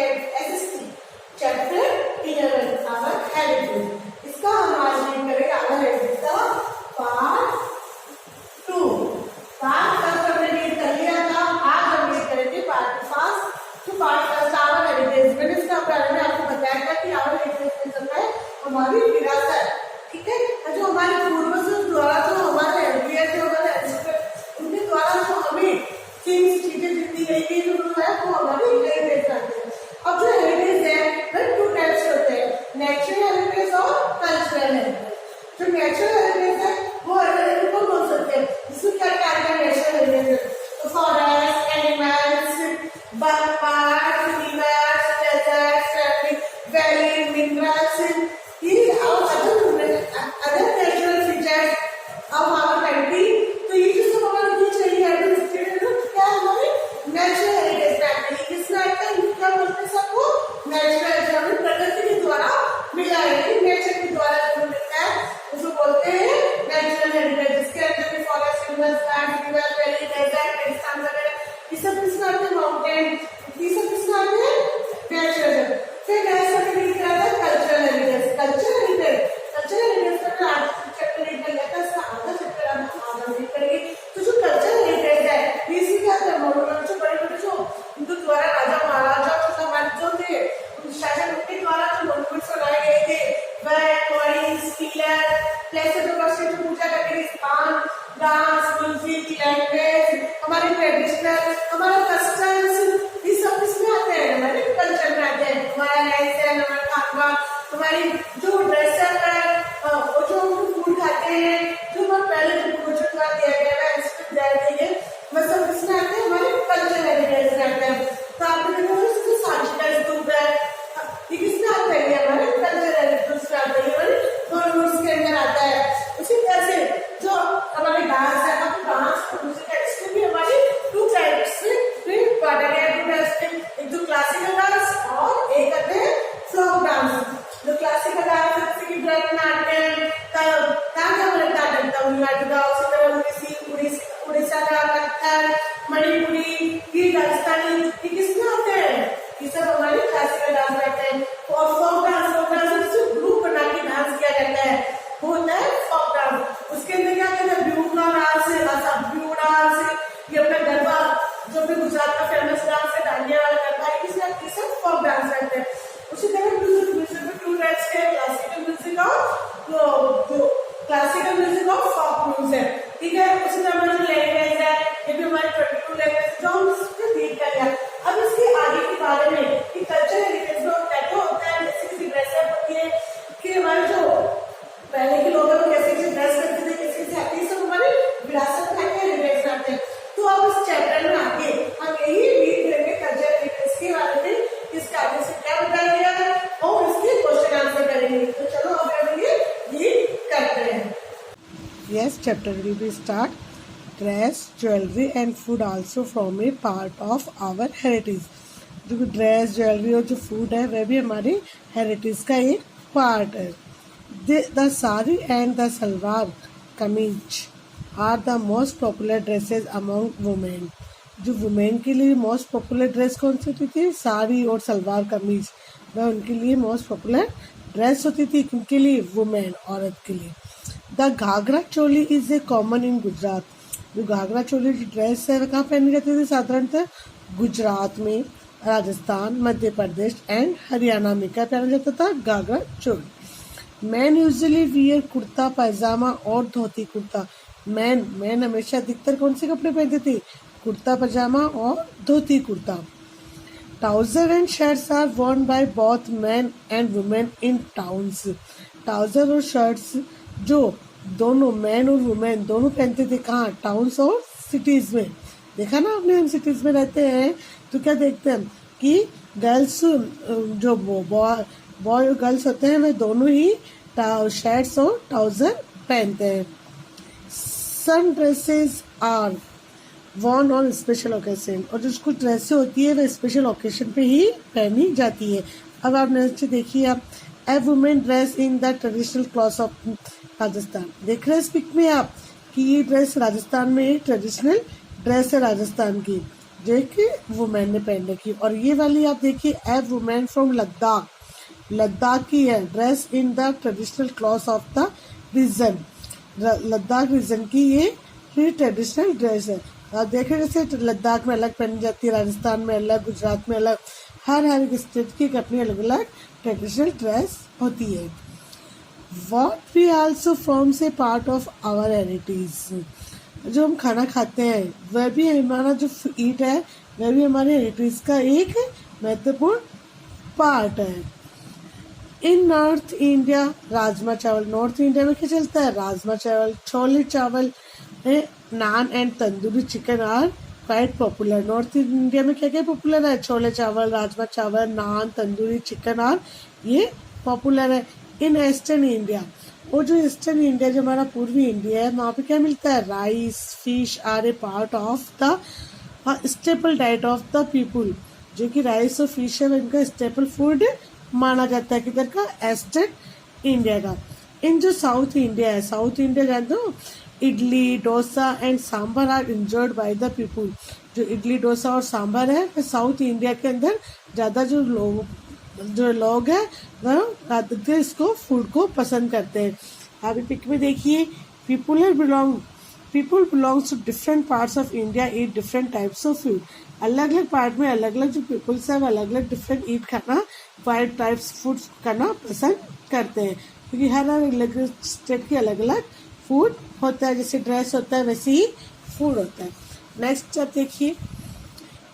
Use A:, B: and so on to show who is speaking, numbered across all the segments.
A: SST chapter 11 our heritage. इसका हम आज रीड करेंगे आवर हेरिटेज का पार्ट 2। पार्ट फर्स्ट हमने रीड कर लिया था, आज हम रीड करेंगे part first to part first our heritage. मैंने इसका बारे में आपको बताया था कि आवर हेरिटेज में है हमारी विरासत, ठीक है, जो हमारे पूर्वजों द्वारा जो हमारे हेरिटेज जो हमारे उनके द्वारा जो हमें चीजें दी गई थी जो है वो हमारी हेरिटेज आती है। अब जो हेरिटेज है वह टू टाइप्स होते हैं, नेचुरल हेरिटेज और कल्चरल हेरिटेज। जो नेचुरल हेरिटेज है वो हेरिटेज को बोल सकते हैं, जिसमें क्या क्या आता है नेचुरल हेरिटेज, तो forest, animals, birds, rivers, deserts, valley, minerals, ये और other natural features of our country. तो ये जो सब हमारे बीच है क्या हमारे नेचुरल हेरिटेज में किसमें आता है, क्या बोलते हैं सबको नेचुरल, जो हमें प्रकृति के द्वारा मिला है, नेचर के द्वारा जो मिलता है उसको बोलते हैं नेचुरल हेरिटेज। जिसके अंदर में forest, rivers, plants, river, valley, desert, रेगिस्तान वगैरह ये सब किसमें आते हैं, माउंटेन, ये सब किसमें आते हैं नेचुरल। फिर नेक्स्ट हमें रीड करना है कल्चरल हेरिटेज। कल्चरल हेरिटेज का आज चैप्टर रीड कर लेता है, इसका आधा चैप्टर हम रीड करेंगे। तो जो कल्चरल हेरिटेज है इसी क्या है, मोनूमेंट जो बड़े बड़े जो उनके द्वारा राजा महाराजा जो थे शासन उनके द्वारा जो मोनूमेंट्स बनाए गए थे वह कॉइन्स, पिलर, प्लेसेस जो पूजा करने के स्थान, डांस, म्यूजिक, लैंग्वेज, हमारे ट्रेडिशनल, हमारा कस्टम्स, ये सब इसमें आते हैं, हमारे कल्चर में आते हैं। हमारा रहन-सहन, हमारा खान-पान, हमारी जो ड्रेसअप है, जो हम फूड खाते हैं, जो हम पहले जो पूजा का दिया गया है इसमें जाएंगे, वह सब इसमें आते हैं, हमारे कल्चर हेरिटेज में आते हैं। तो आपने देखो इसको सांस्कृतिक स्तूप है, ये किसमें आता है, ये हमारे कल्चर हेरिटेज में आता है, हमारे मोनूमेंट्स के अंदर आता है। उसी तरह से जो हमारे डांस है, अब डांस और म्यूजिक है, इसमें भी हमारे टू टाइप्स में बांटा गया है, टू टाइप्स में, एक तो क्लासिकल डांस और एक आते हैं फ्लोक डांस। जो क्लासिकल डांस है जैसे कि भरतनाट्यम, उड़ीसा का कथक, मणिपुरी, ये राजस्थानी, ये किसमें आते हैं, ये सब हमारे क्लासिकल डांस रहते हैं। और फोक डांस जो ग्रुप बना के डांस किया जाता है वो होता है फोक डांस। उसके अंदर क्या कहते हैं, ब्यू का डांस है, ब्यू डांस, ये अपना गरबा जो भी गुजरात का फेमस डांस है, दांडिया वाला गरबा, ये सब फोक डांस रहते हैं। उसी तरह म्यूजिक में टू टाइप्स के, क्लासिकल म्यूजिक और क्लासिकल म्यूजिक और फोक म्यूजिक, ठीक है। उसी तरह हमारी लैंग्वेज है, ये भी हमारी 22 लैंग्वेज जो हम इसमें रीड कर लिया। अब इसके आगे के बारे में कि कल्चर हेरिटेज में क्या होता है, जैसे किसी ड्रेसअप होती है कि हमारे जो पहले के लोग हैं वो कैसे ड्रेस करते थे, कैसे आते हैं, सब हमारे विरासत में हेरिटेज में आते हैं। तो अब इस चैप्टर में आगे हम यही रीड करेंगे कल्चर हेरिटेज के बारे में, इसके आगे से क्या बताया गया है और इसके क्वेश्चन आंसर करेंगे। तो चलो अब हम ये करते हैं।
B: Yes, chapter will start. Dress, jewelry and food also form a part of our heritage. जो ड्रेस, ज्वेलरी और जो फूड है वह भी हमारी हेरिटेज का एक पार्ट है। The sari and the salwar kameez are the most popular dresses among women. जो वुमेन के लिए मोस्ट पॉपुलर ड्रेस कौन सी होती थी, साड़ी और सलवार कमीज, वह उनके लिए मोस्ट पॉपुलर ड्रेस होती थी, उनके लिए वुमेन, औरत के लिए। The ghagra choli is a common in Gujarat. जो घाघरा चोली की ड्रेस है वह कहाँ पहनी जाती थी, साधारणतः गुजरात में, राजस्थान, मध्य प्रदेश एंड हरियाणा में क्या पहना जाता था, ghagra choli. Man usually wear kurta पैजामा और धोती कुर्ता। मैन हमेशा अधिकतर कौन से कपड़े पहनते थे, कुर्ता पजामा और dhoti kurta. Trouser and shirts are worn by both men and women in towns. Trouser और शर्ट्स जो दोनों मैन और वुमेन दोनों पहनते थे, कहाँ, टाउन्स और सिटीज में। देखा ना आपने, हम सिटीज में रहते हैं तो क्या देखते हैं कि गर्ल्स जो बॉय और गर्ल्स होते हैं वे दोनों ही शर्ट्स और ट्राउजर पहनते हैं। Some dresses are worn on special occasion. और जो कुछ ड्रेसें होती है वह स्पेशल ओकेजन पे ही पहनी जाती है। अब आप नीचे देखिए, आप a women dress in the traditional cloth of Rajasthan. देख रहे हैं इस पिक में आप कि ये ड्रेस राजस्थान में ट्रेडिशनल ड्रेस है राजस्थान की। जो कि वुमेन ने पहन रखी। और ये वाली आप देखिए, a women from Ladakh, Ladakh की है, dress in the traditional cloth of the region, Ladakh region की ये ट्रेडिशनल ड्रेस है। आप देखें जैसे लद्दाख में अलग पहनी जाती है, राजस्थान में अलग, गुजरात में अलग, हर एक स्टेट की अपनी अलग अलग ट्रेडिशनल ड्रेस होती है। What we also forms a part of our heritage, जो हम खाना खाते हैं वह भी हमारा जो ईट है वह भी हमारे हेरिटेज का एक महत्वपूर्ण पार्ट है। इन नॉर्थ इंडिया राजमा चावल, नॉर्थ इंडिया में क्या चलता है, rajma chawal, chole chawal, naan and tandoori chicken are quite popular. North India में क्या क्या पॉपुलर है, छोले चावल, राजमा चावल, नान, तंदूरी चिकन आर ये पॉपुलर है। इन ईस्टर्न इंडिया, वो जो ईस्टर्न इंडिया जो हमारा पूर्वी इंडिया है वहाँ पे क्या मिलता है, rice, fish are a part of the staple diet of the people, जो कि राइस और फिश है इनका स्टेपल फूड माना जाता है किधर का, ईस्टर्न इंडिया का। इन जो साउथ इंडिया है, साउथ इंडिया जानते हो, idli dosa and sambar are enjoyed by the people, जो इडली डोसा और सांभर है वह साउथ इंडिया के अंदर ज़्यादा जो लोग हैं वह ज़्यादातर इसको फूड को पसंद करते हैं। आप पिक में देखिए, people belongs to different parts of India eat different types of food, अलग अलग पार्ट में अलग अलग जो पीपल्स है अलग अलग डिफरेंट ईट खाना, वाइड टाइप्स फूड खाना पसंद करते हैं, क्योंकि हर अलग स्टेट की अलग अलग फूड होता है, जैसे ड्रेस होता है वैसे ही फूड होता है। नेक्स्ट आप देखिए,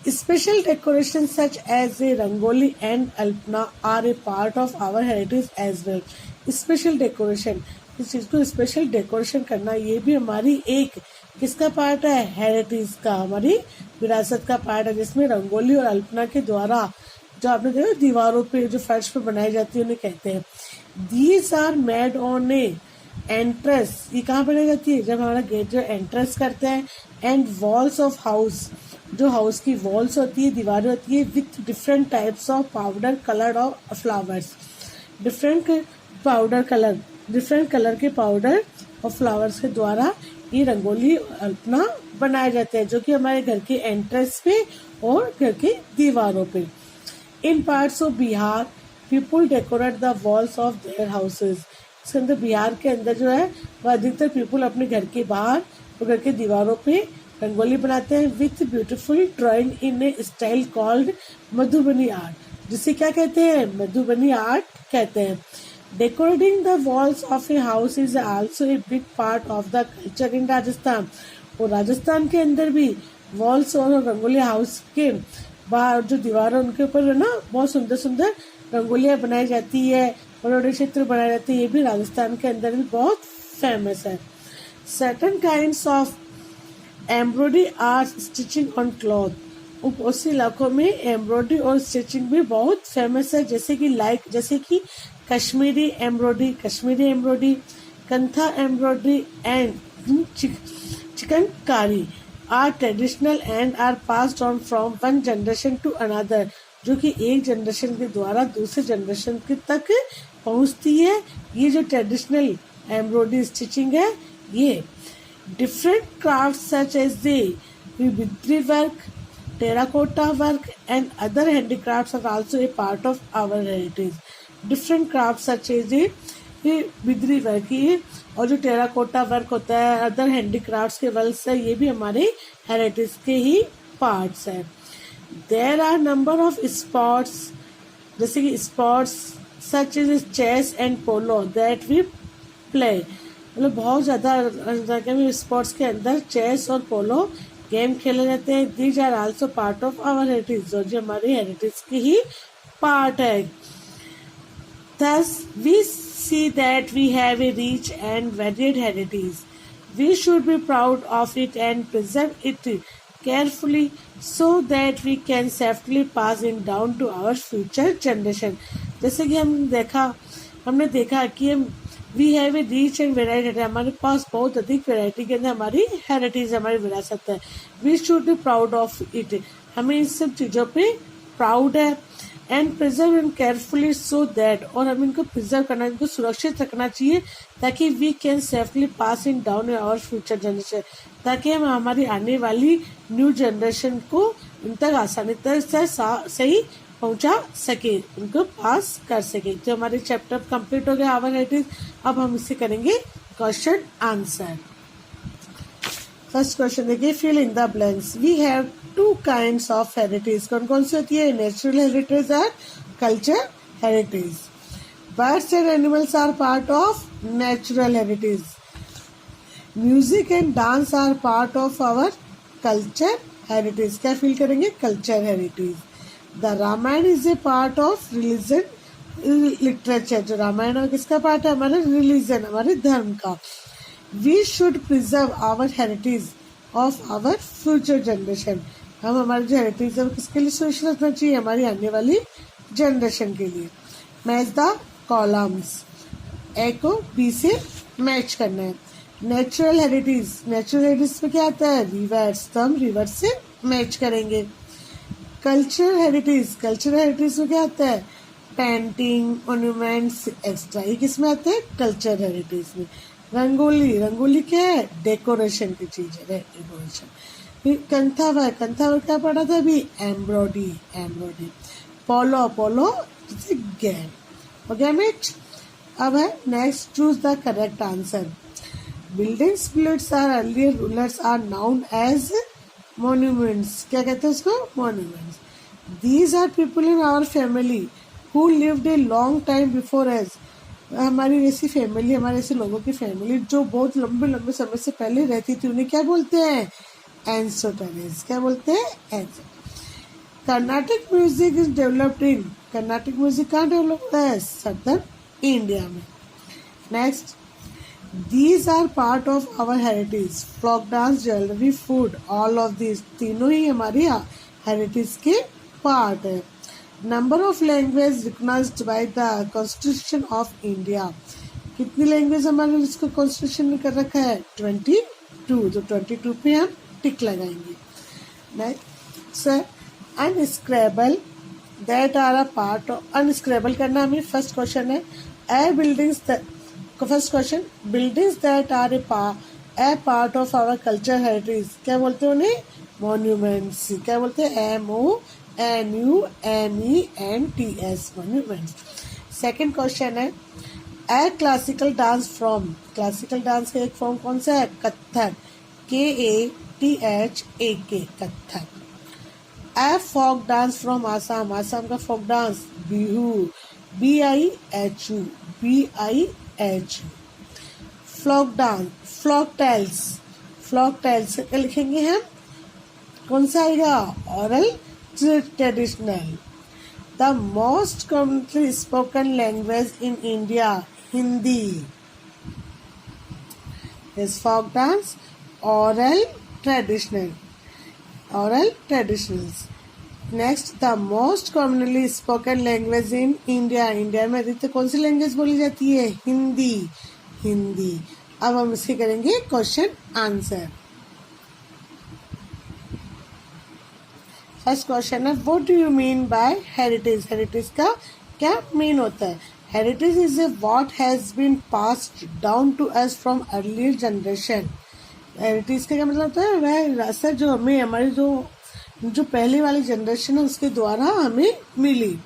B: special decoration such as a rangoli and alpana are a part of our heritage as well. Special decoration, इस चीज को स्पेशल डेकोरेशन करना ये भी हमारी एक किसका पार्ट है, हेरिटेज का, हमारी विरासत का पार्ट है, जिसमें रंगोली और अल्पना के द्वारा जो आपने देखा दीवारों पे जो फर्श पे बनाई जाती है उन्हें कहते हैं। These are made on a entrance, ये कहाँ बनाई जाती है, जब हमारा गेट जो एंट्रेंस करते हैं, एंड वॉल्स ऑफ हाउस, जो हाउस की वॉल्स होती है, दीवारें होती है, with different types of powder colour of flowers, different colour के पाउडर और फ्लावर्स के द्वारा ये रंगोली अल्पना बनाए जाते हैं, जो कि हमारे घर के एंट्रेंस पे और घर के दीवारों पे। In parts of Bihar people decorate the walls of their houses, इसके अंदर बिहार के अंदर जो है वह अधिकतर पीपुल अपने घर के बाहर और घर के दीवारों पे रंगोली बनाते हैं, with beautiful drawing in A style called Madhubani art, जिसे क्या कहते हैं, मधुबनी आर्ट कहते हैं। Decorating the walls of a house is also a big part of the culture in Rajasthan, और राजस्थान के अंदर भी वॉल्स और रंगोली हाउस के बाहर जो दीवार है उनके ऊपर है ना बहुत सुंदर सुंदर रंगोलियां बनाई जाती है, बड़े बड़े चित्र बनाए जाते हैं, ये भी राजस्थान के अंदर भी बहुत फेमस है। Certain kinds of embroidery or stitching on cloth, उस इलाकों में एम्ब्रॉयडरी और स्टिचिंग भी बहुत फेमस है, जैसे कि Kashmiri embroidery, kantha embroidery and chikankari are traditional and are passed on from one generation to another, जो कि एक जनरेशन के द्वारा दूसरे जनरेशन के तक पहुंचती है। ये जो ट्रेडिशनल एम्ब्रॉयडरी स्टिचिंग है, ये different craft such as the bidri work, terracotta work and other handicrafts are also a part of our heritage. Different craft such as ये बिद्री वर्क, ये और जो टेराकोटा वर्क होता है, अदर हैंडीक्राफ्ट्स के वर्क है, ये भी हमारे हेरिटेज के ही पार्ट्स है। There are number of sports, जैसे कि sports such as chess and polo that we play, मतलब बहुत ज़्यादा स्पोर्ट्स के अंदर चेस और पोलो गेम खेले जाते हैं। These are also part of our heritage, जो हमारे हेरिटेज की ही पार्ट है। Thus, we see that we have a rich and varied heritage. We should be proud of it and preserve it carefully so that we can safely pass it down to our future generation. जैसे कि हमने देखा कि we have a rich and variety, हमारे पास बहुत अधिक variety के अंदर हमारी हेरिटेज, हमारी विरासत है। We should be proud of it, हमें इन सब चीज़ों पे प्राउड है। And preserve and carefully so that, और हमें इनको प्रिजर्व करना, इनको सुरक्षित रखना चाहिए ताकि we can safely pass in down our future generation, ताकि हम हमारी आने वाली न्यू जनरेशन को उन तक आसानी से सही पहुंचा सके, उनको पास कर सके। तो हमारे चैप्टर कंप्लीट हो गया आवर हेरिटेज। अब हम इसे करेंगे क्वेश्चन आंसर। फर्स्ट क्वेश्चन देखिए, fill in the blanks. We have two kinds of heritage. कौन कौन सी होती है? नेचुरल हेरिटेज और culture heritage. Birds and animals are part of natural heritage. Music and dance are part of our culture heritage. क्या feel करेंगे? Culture heritage. The Ramayan is a part of religion literature. जो रामायण है किसका part है? हमारे religion, हमारे धर्म का। We should preserve our heritage of our future generation. हम हमारी जो हेरिटेज है वो किसके लिए सुरक्षित रखना चाहिए? हमारी आने वाली जनरेशन के लिए। Match the columns. ए को बी से मैच करना है। नेचुरल हेरिटेज, नेचुरल हेरिटेज में क्या आता है? रिवर्स, तो हम रिवर्स से मैच करेंगे। कल्चर हेरिटेज, कल्चरल हेरिटेज में क्या आता है? पेंटिंग, मॉन्यूमेंट्स, एक्स्ट्रा, ये किस में आते हैं? कल्चर हेरिटेज में। रंगोली, रंगोली क्या है? डेकोरेशन की चीज है, डेकोरेशन। फिर कंथावर, कंथावर क्या पढ़ा था अभी? Embroidery, embroidery. Polo, polo game हो गया मैच। अब है next, choose the correct answer. Buildings bullets are earlier rulers are known as monuments. क्या कहते हैं उसको? Monuments. These are people in our family who lived a long time before age. हमारी ऐसी फैमिली, हमारे ऐसे लोगों की फैमिली जो बहुत लंबे लंबे समय से पहले रहती थी, उन्हें क्या बोलते हैं? एंसेस्टर्स। क्या बोलते हैं? Ancestors. Carnatic music is developed in, Carnatic music कहाँ डेवलप होता है? सदर्न इंडिया में। Next, these are part of our heritage. Folk dance, jewellery, food, all of this, तीनों ही हमारी हेरिटेज के पार्ट है। Number of language recognised by the constitution of India. कितनी लैंग्वेज हमारे इसको कॉन्स्टिट्यूशन में कर रखा है? 22। तो 22 पे हम टिक लगाएंगे। Next, unscramble that are a part of, unscramble करना हमें फर्स्ट क्वेश्चन है। A buildings, first question, buildings that are a part of our culture heritage, क्या बोलते हैं उन्हें? मॉन्यूमेंट्स। क्या बोलते हैं? MONUMENTS, monuments. सेकेंड क्वेश्चन है, a classical dance from, classical dance का एक फॉर्म कौन सा है? Kathak, KATHAK, Kathak. A folk dance from Assam, Assam का folk dance Bihu, BIHU, BIHU। Folk dance, folk tales, folk tales क्या लिखेंगे हम? कौन सा आएगा? Oral traditional. The most commonly spoken language in India, Hindi. इस folk dance, oral traditional, oral traditionals. Next, the most commonly spoken language in India, India में अधिकतर कौन सी लैंग्वेज बोली जाती है? हिंदी, हिंदी। अब हम इसे करेंगे क्वेश्चन आंसर। फर्स्ट क्वेश्चन है, what do you mean by heritage? Heritage का क्या मीन होता है? Heritage is a what has been passed down to us from earlier generation. Heritage का क्या मतलब होता है? वह विरासत जो हमें, हमारी जो पहले वाली जनरेशन है उसके द्वारा हमें मिली।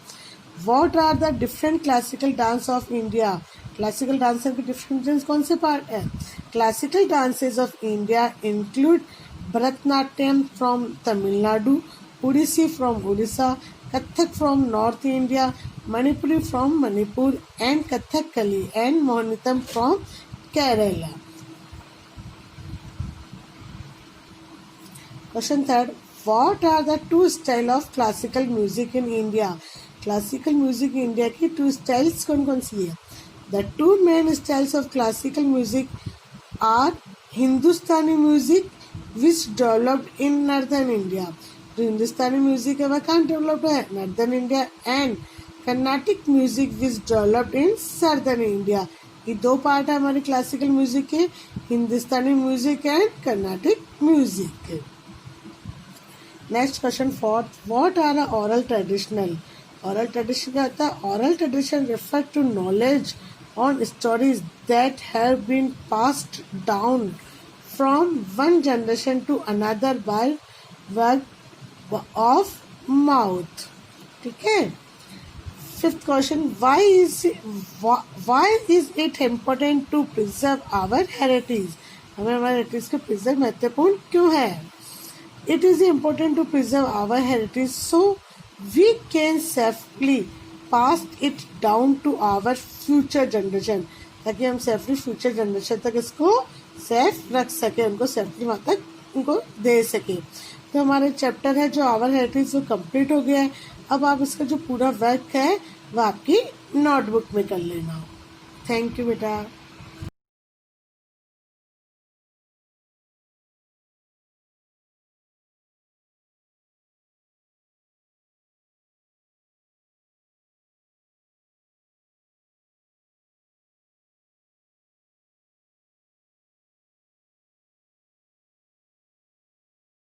B: What are the different classical dance of India? Classical dancer के डिफरेंट कौन से पार्ट है? Classical dances of India include Bharatanatyam from Tamil Nadu, Odissi from Orissa, Kathak from north India, Manipuri from Manipur, and Kathakali and Mohiniattam from Kerala. Question third, what are the two styles of classical music in India? Classical music in India की two styles कौन कौन सी है? The two main styles of classical music are Hindustani music which developed in northern India. जो हिंदुस्तानी music है वह कहाँ developed है? Northern India. And Carnatic music which developed in southern India. ये दो पार्ट है हमारे क्लासिकल म्यूजिक के, Hindustani music and Carnatic music. Next question fourth, what are oral traditional? Aural tradition क्या होता है? Aural tradition refer to knowledge on stories that have been passed down from one generation to another by word of mouth. ठीक है. Fifth question, why is it important to preserve our heritage? हमें हमारे heritage को preserve महत्वपूर्ण क्यों है? It is important to preserve our heritage so we can safely pass it down to our future generation, ताकि हम सेफली फ्यूचर जनरेशन तक इसको सेफ रख सके, उनको सेफली वहाँ तक उनको दे सके. तो हमारे चैप्टर है जो आवर हेरिटेज वो कंप्लीट हो गया है. अब आप इसका जो पूरा वर्क है वो आपकी नोटबुक में कर लेना. थैंक यू बेटा.